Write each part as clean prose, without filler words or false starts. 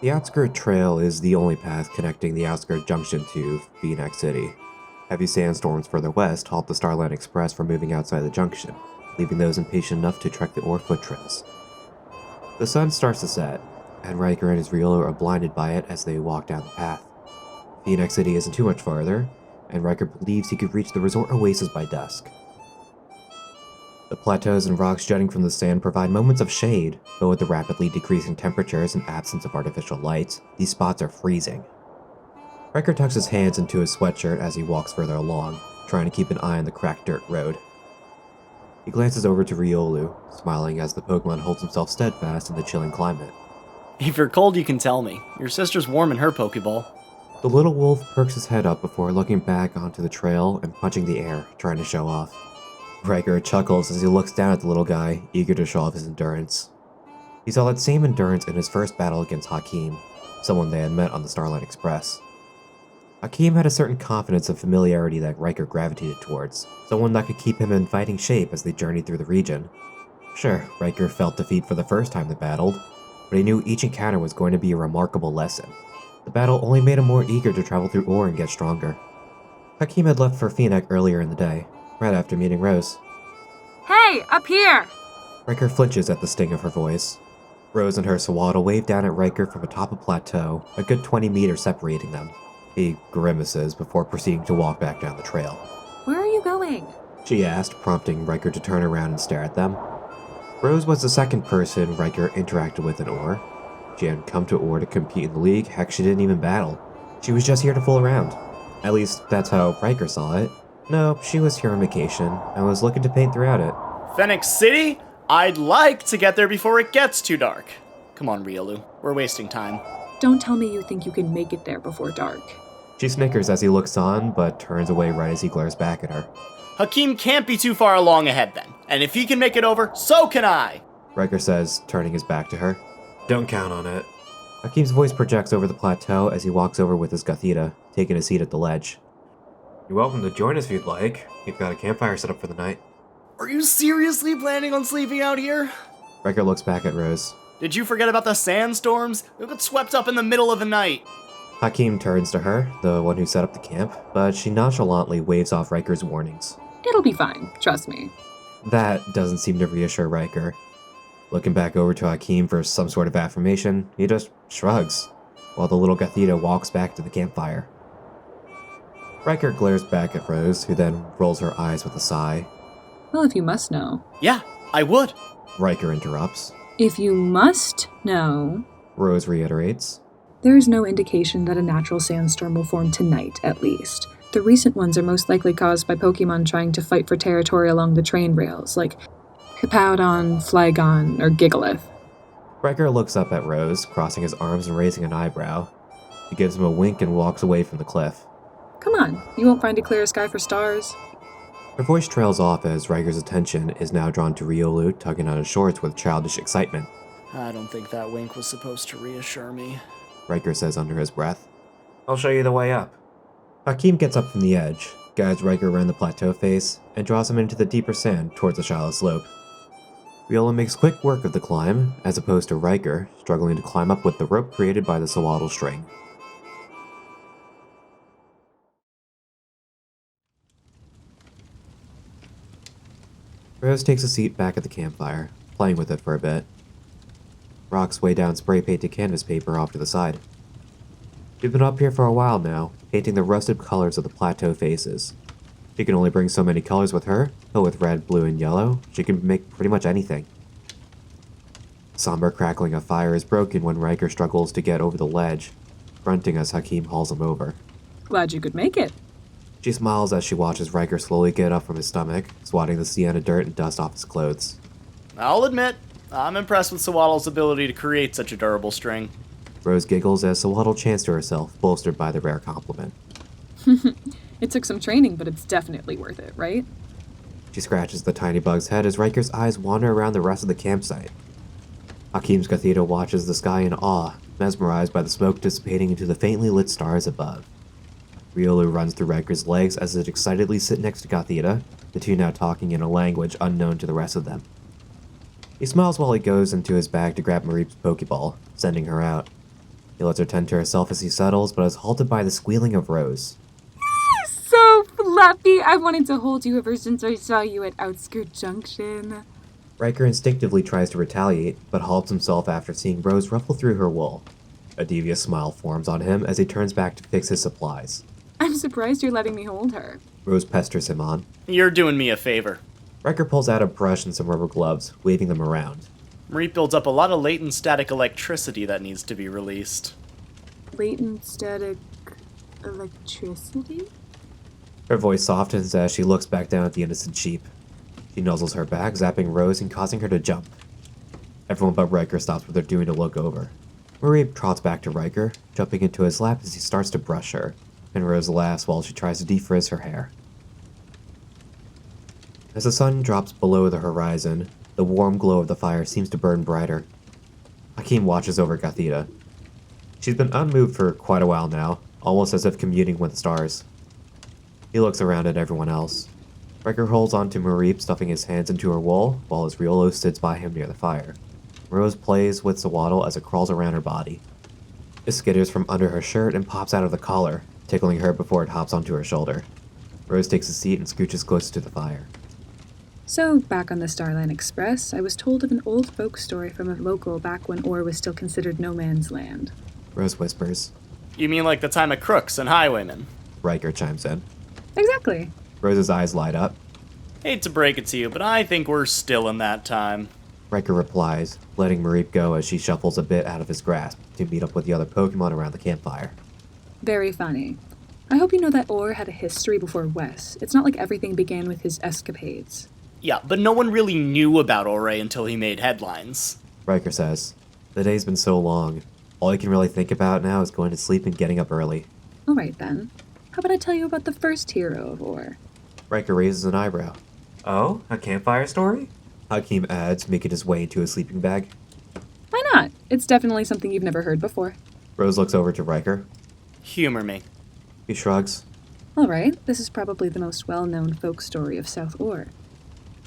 The Outskirt Trail is the only path connecting the Outskirt Junction to Phenac City. Heavy sandstorms further west halt the Starland Express from moving outside the junction, leaving those impatient enough to trek the Orre foot trails. The sun starts to set, and Ryker and his Riolo are blinded by it as they walk down the path. Phenac City isn't too much farther, and Ryker believes he could reach the resort oasis by dusk. The plateaus and rocks jutting from the sand provide moments of shade, but with the rapidly decreasing temperatures and absence of artificial lights, these spots are freezing. Ryker tucks his hands into his sweatshirt as he walks further along, trying to keep an eye on the cracked dirt road. He glances over to Riolu, smiling as the Pokemon holds himself steadfast in the chilling climate. If you're cold, you can tell me. Your sister's warm in her Pokeball. The little wolf perks his head up before looking back onto the trail and punching the air, trying to show off. Ryker chuckles as he looks down at the little guy, eager to show off his endurance. He saw that same endurance in his first battle against Hakeem, someone they had met on the Starlight Express. Hakeem had a certain confidence and familiarity that Ryker gravitated towards, someone that could keep him in fighting shape as they journeyed through the region. Sure, Ryker felt defeat for the first time they battled, but he knew each encounter was going to be a remarkable lesson. The battle only made him more eager to travel through Orre and get stronger. Hakeem had left for Phenac earlier in the day, right after meeting Rose. Hey, up here! Ryker flinches at the sting of her voice. Rose and her Sawaddle wave down at Ryker from atop a plateau, a good 20 meters separating them. He grimaces before proceeding to walk back down the trail. Where are you going? She asked, prompting Ryker to turn around and stare at them. Rose was the second person Ryker interacted with in Orre. She hadn't come to Orre to compete in the League, heck, she didn't even battle. She was just here to fool around. At least, that's how Ryker saw it. No, she was here on vacation, and was looking to paint throughout it. Phenac City? I'd like to get there before it gets too dark. Come on, Riolu. We're wasting time. Don't tell me you think you can make it there before dark. She snickers as he looks on, but turns away right as he glares back at her. Hakeem can't be too far along ahead then, and if he can make it over, so can I! Ryker says, turning his back to her. Don't count on it. Hakeem's voice projects over the plateau as he walks over with his Gothita, taking a seat at the ledge. You're welcome to join us if you'd like. We've got a campfire set up for the night. Are you seriously planning on sleeping out here? Ryker looks back at Rose. Did you forget about the sandstorms? We'll get swept up in the middle of the night. Hakeem turns to her, the one who set up the camp, but she nonchalantly waves off Ryker's warnings. It'll be fine, trust me. That doesn't seem to reassure Ryker. Looking back over to Hakeem for some sort of affirmation, he just shrugs, while the little Gothita walks back to the campfire. Ryker glares back at Rose, who then rolls her eyes with a sigh. Well, if you must know. Yeah, I would. Ryker interrupts. If you must know, Rose reiterates. there is no indication that a natural sandstorm will form tonight, at least. The recent ones are most likely caused by Pokémon trying to fight for territory along the train rails, like Hippowdon, Flygon, or Gigalith. Ryker looks up at Rose, crossing his arms and raising an eyebrow. She gives him a wink and walks away from the cliff. Come on, you won't find a clear sky for stars. Her voice trails off as Ryker's attention is now drawn to Riolu tugging on his shorts with childish excitement. I don't think that wink was supposed to reassure me. Ryker says under his breath. I'll show you the way up. Hakeem gets up from the edge, guides Ryker around the plateau face, and draws him into the deeper sand towards the shallow slope. Riolu makes quick work of the climb, as opposed to Ryker struggling to climb up with the rope created by the Sawaddle string. Rose takes a seat back at the campfire, playing with it for a bit. Rocks weigh down spray-painted canvas paper off to the side. She's been up here for a while now, painting the rusted colors of the plateau faces. She can only bring so many colors with her, but with red, blue, and yellow, she can make pretty much anything. The somber crackling of fire is broken when Ryker struggles to get over the ledge, grunting as Hakeem hauls him over. Glad you could make it. She smiles as she watches Ryker slowly get up from his stomach, swatting the sienna dirt and dust off his clothes. I'll admit, I'm impressed with Sawaddle's ability to create such a durable string. Rose giggles as Sawaddle chants to herself, bolstered by the rare compliment. It took some training, but it's definitely worth it, right? She scratches the tiny bug's head as Ryker's eyes wander around the rest of the campsite. Hakeem's Gothita watches the sky in awe, mesmerized by the smoke dissipating into the faintly lit stars above. Riolu runs through Ryker's legs as it excitedly sits next to Gothita, the two now talking in a language unknown to the rest of them. He smiles while he goes into his bag to grab Mareep's Pokeball, sending her out. He lets her tend to herself as he settles, but is halted by the squealing of Rose. So fluffy. I wanted to hold you ever since I saw you at Outskirt Junction. Ryker instinctively tries to retaliate, but halts himself after seeing Rose ruffle through her wool. A devious smile forms on him as he turns back to fix his supplies. I'm surprised you're letting me hold her. Rose pesters him on. You're doing me a favor. Ryker pulls out a brush and some rubber gloves, waving them around. Marie builds up a lot of latent static electricity that needs to be released. Latent static electricity? Her voice softens as she looks back down at the innocent sheep. She nuzzles her back, zapping Rose and causing her to jump. Everyone but Ryker stops what they're doing to look over. Marie trots back to Ryker, jumping into his lap as he starts to brush her, and Rose laughs while she tries to defrizz her hair. As the sun drops below the horizon, the warm glow of the fire seems to burn brighter. Hakeem watches over Gothita. She's been unmoved for quite a while now, almost as if communing with the stars. He looks around at everyone else. Ryker holds on to Mareep, stuffing his hands into her wool, while his Riolo sits by him near the fire. Rose plays with Sawaddle as it crawls around her body. It skitters from under her shirt and pops out of the collar, tickling her before it hops onto her shoulder. Rose takes a seat and scooches closer to the fire. So, back on the Starline Express, I was told of an old folk story from a local back when Orre was still considered no man's land. Rose whispers. You mean like the time of crooks and highwaymen? Ryker chimes in. Exactly. Rose's eyes light up. Hate to break it to you, but I think we're still in that time. Ryker replies, letting Mareep go as she shuffles a bit out of his grasp to meet up with the other Pokémon around the campfire. Very funny. I hope you know that Orre had a history before Wes. It's not like everything began with his escapades. Yeah, but no one really knew about Orre until he made headlines. Ryker says, the day's been so long. All I can really think about now is going to sleep and getting up early. Alright then. How about I tell you about the first hero of Orre? Ryker raises an eyebrow. Oh, a campfire story? Hakeem adds, making his way into his sleeping bag. Why not? It's definitely something you've never heard before. Rose looks over to Ryker. Humor me. He shrugs. Alright, this is probably the most well-known folk story of South Orre.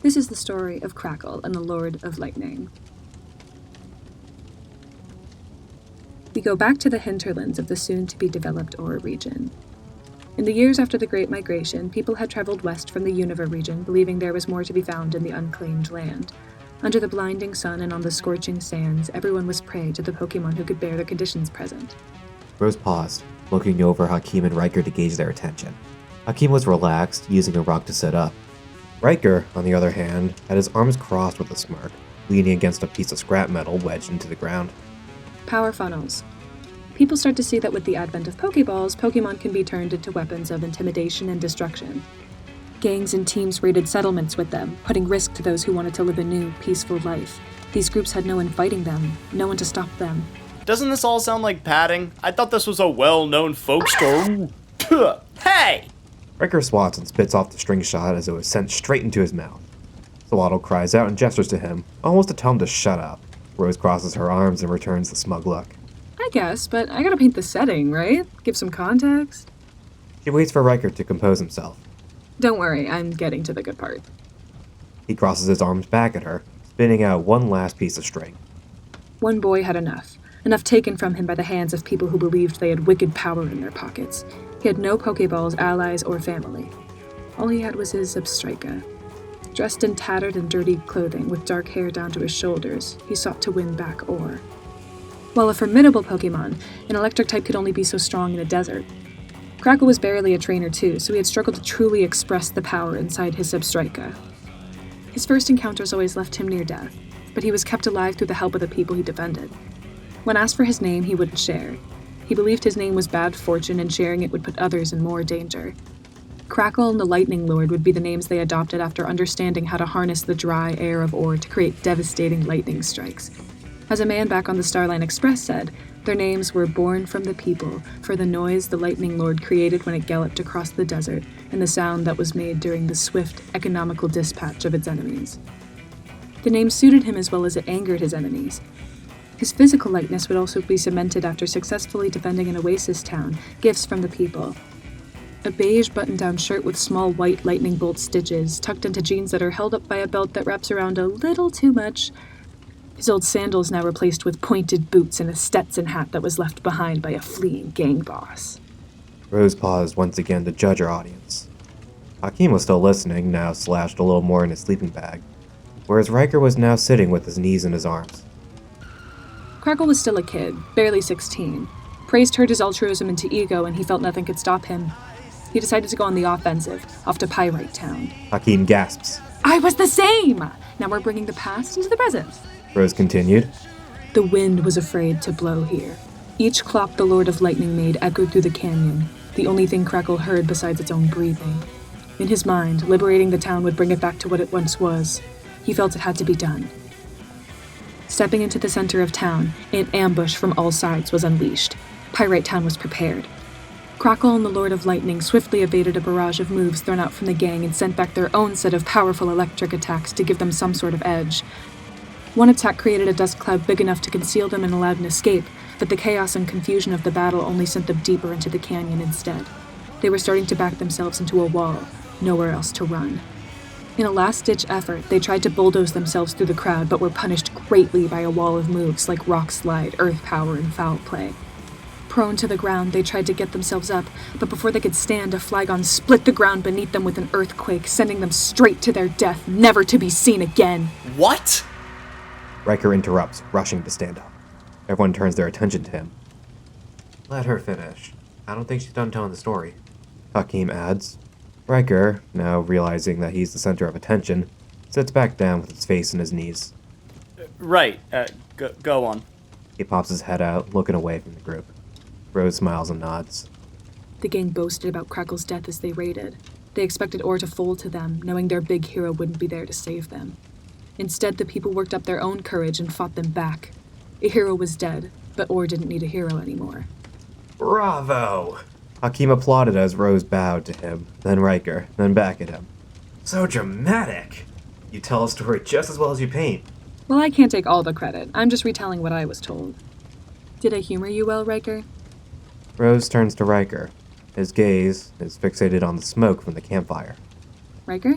This is the story of Crackle and the Lord of Lightning. We go back to the hinterlands of the soon-to-be-developed Orre region. In the years after the Great Migration, people had traveled west from the Unova region, believing there was more to be found in the unclaimed land. Under the blinding sun and on the scorching sands, everyone was prey to the Pokémon who could bear the conditions present. Rose paused, looking over Hakeem and Ryker to gauge their attention. Hakeem was relaxed, using a rock to sit up. Ryker, on the other hand, had his arms crossed with a smirk, leaning against a piece of scrap metal wedged into the ground. Power funnels. People start to see that with the advent of Pokeballs, Pokemon can be turned into weapons of intimidation and destruction. Gangs and teams raided settlements with them, putting risk to those who wanted to live a new, peaceful life. These groups had no one fighting them, no one to stop them. Doesn't this all sound like padding? I thought this was a well-known folk story. Hey! Ryker swats and spits off the string shot as it was sent straight into his mouth. Sawaddle cries out and gestures to him, almost to tell him to shut up. Rose crosses her arms and returns the smug look. I guess, but I gotta paint the setting, right? Give some context. She waits for Ryker to compose himself. Don't worry, I'm getting to the good part. He crosses his arms back at her, spinning out one last piece of string. One boy had enough taken from him by the hands of people who believed they had wicked power in their pockets. He had no Pokeballs, allies, or family. All he had was his Substrika. Dressed in tattered and dirty clothing, with dark hair down to his shoulders, he sought to win back Orre. While a formidable Pokemon, an electric type could only be so strong in a desert. Crackle was barely a trainer too, so he had struggled to truly express the power inside his Substrika. His first encounters always left him near death, but he was kept alive through the help of the people he defended. When asked for his name, he wouldn't share. He believed his name was bad fortune and sharing it would put others in more danger. Crackle and the Lightning Lord would be the names they adopted after understanding how to harness the dry air of Orre to create devastating lightning strikes. As a man back on the Starline Express said, their names were born from the people, for the noise the Lightning Lord created when it galloped across the desert, and the sound that was made during the swift, economical dispatch of its enemies. The name suited him as well as it angered his enemies. His physical lightness would also be cemented after successfully defending an oasis town, gifts from the people. A beige button-down shirt with small white lightning bolt stitches, tucked into jeans that are held up by a belt that wraps around a little too much. His old sandals now replaced with pointed boots and a Stetson hat that was left behind by a fleeing gang boss. Rose paused once again to judge her audience. Hakeem was still listening, now slashed a little more in his sleeping bag, whereas Ryker was now sitting with his knees in his arms. Crackle was still a kid, barely 16. Praise turned his altruism into ego and he felt nothing could stop him. He decided to go on the offensive, off to Pyrite Town. Hakeem gasps. I was the same! Now we're bringing the past into the present. Rose continued. The wind was afraid to blow here. Each clock the Lord of Lightning made echoed through the canyon, the only thing Crackle heard besides its own breathing. In his mind, liberating the town would bring it back to what it once was. He felt it had to be done. Stepping into the center of town, an ambush from all sides was unleashed. Pyrite Town was prepared. Crackle and the Lord of Lightning swiftly evaded a barrage of moves thrown out from the gang and sent back their own set of powerful electric attacks to give them some sort of edge. One attack created a dust cloud big enough to conceal them and allowed an escape, but the chaos and confusion of the battle only sent them deeper into the canyon instead. They were starting to back themselves into a wall, nowhere else to run. In a last-ditch effort, they tried to bulldoze themselves through the crowd, but were punished greatly by a wall of moves like Rock Slide, Earth Power, and Foul Play. Prone to the ground, they tried to get themselves up, but before they could stand, a Flygon split the ground beneath them with an earthquake, sending them straight to their death, never to be seen again. What? Ryker interrupts, rushing to stand up. Everyone turns their attention to him. Let her finish. I don't think she's done telling the story. Hakeem adds. Ryker, now realizing that he's the center of attention, sits back down with his face in his knees. Right. Go on. He pops his head out, looking away from the group. Rose smiles and nods. The gang boasted about Crackle's death as they raided. They expected Orre to fold to them, knowing their big hero wouldn't be there to save them. Instead, the people worked up their own courage and fought them back. A hero was dead, but Orre didn't need a hero anymore. Bravo! Hakeem applauded as Rose bowed to him, then Ryker, then back at him. So dramatic! You tell a story just as well as you paint. Well, I can't take all the credit. I'm just retelling what I was told. Did I humor you well, Ryker? Rose turns to Ryker. His gaze is fixated on the smoke from the campfire. Ryker?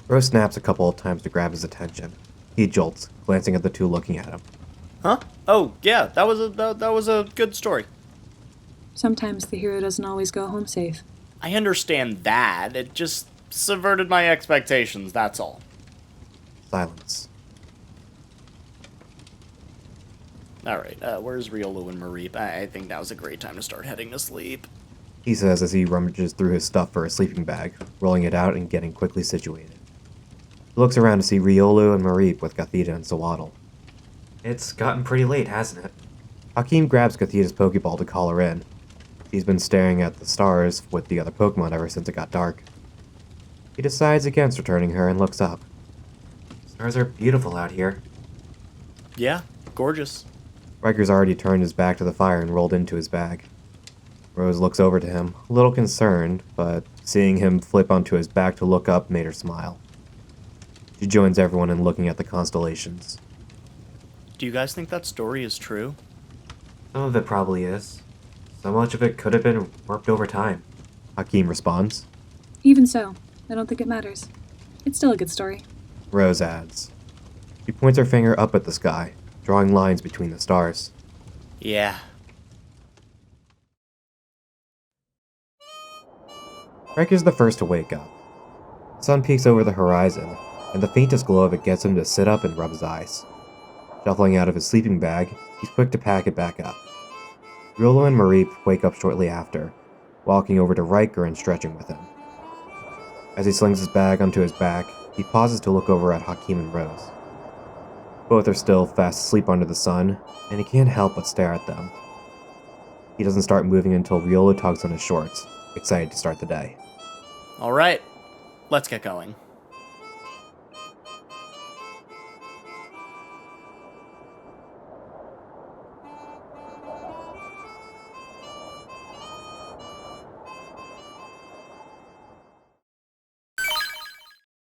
Rose snaps a couple of times to grab his attention. He jolts, glancing at the two looking at him. Huh? Oh, yeah, that was a good story. Sometimes the hero doesn't always go home safe. I understand that. It just subverted my expectations, that's all. Silence. Alright, where's Riolu and Mareep? I think now's a great time to start heading to sleep. He says as he rummages through his stuff for a sleeping bag, rolling it out and getting quickly situated. He looks around to see Riolu and Mareep with Gothita and Sawaddle. It's gotten pretty late, hasn't it? Hakeem grabs Gothita's Pokeball to call her in. He's been staring at the stars with the other Pokemon ever since it got dark. He decides against returning her and looks up. Stars are beautiful out here. Yeah, gorgeous. Ryker's already turned his back to the fire and rolled into his bag. Rose looks over to him, a little concerned, but seeing him flip onto his back to look up made her smile. She joins everyone in looking at the constellations. Do you guys think that story is true? Some of it probably is. So much of it could have been warped over time. Hakeem responds. Even so, I don't think it matters. It's still a good story. Rose adds. She points her finger up at the sky, drawing lines between the stars. Yeah. Ryker's the first to wake up. The sun peeks over the horizon, and the faintest glow of it gets him to sit up and rub his eyes. Shuffling out of his sleeping bag, he's quick to pack it back up. Riolu and Mareep wake up shortly after, walking over to Ryker and stretching with him. As he slings his bag onto his back, he pauses to look over at Hakeem and Rose. Both are still fast asleep under the sun, and he can't help but stare at them. He doesn't start moving until Riolu tugs on his shorts, excited to start the day. Alright, let's get going.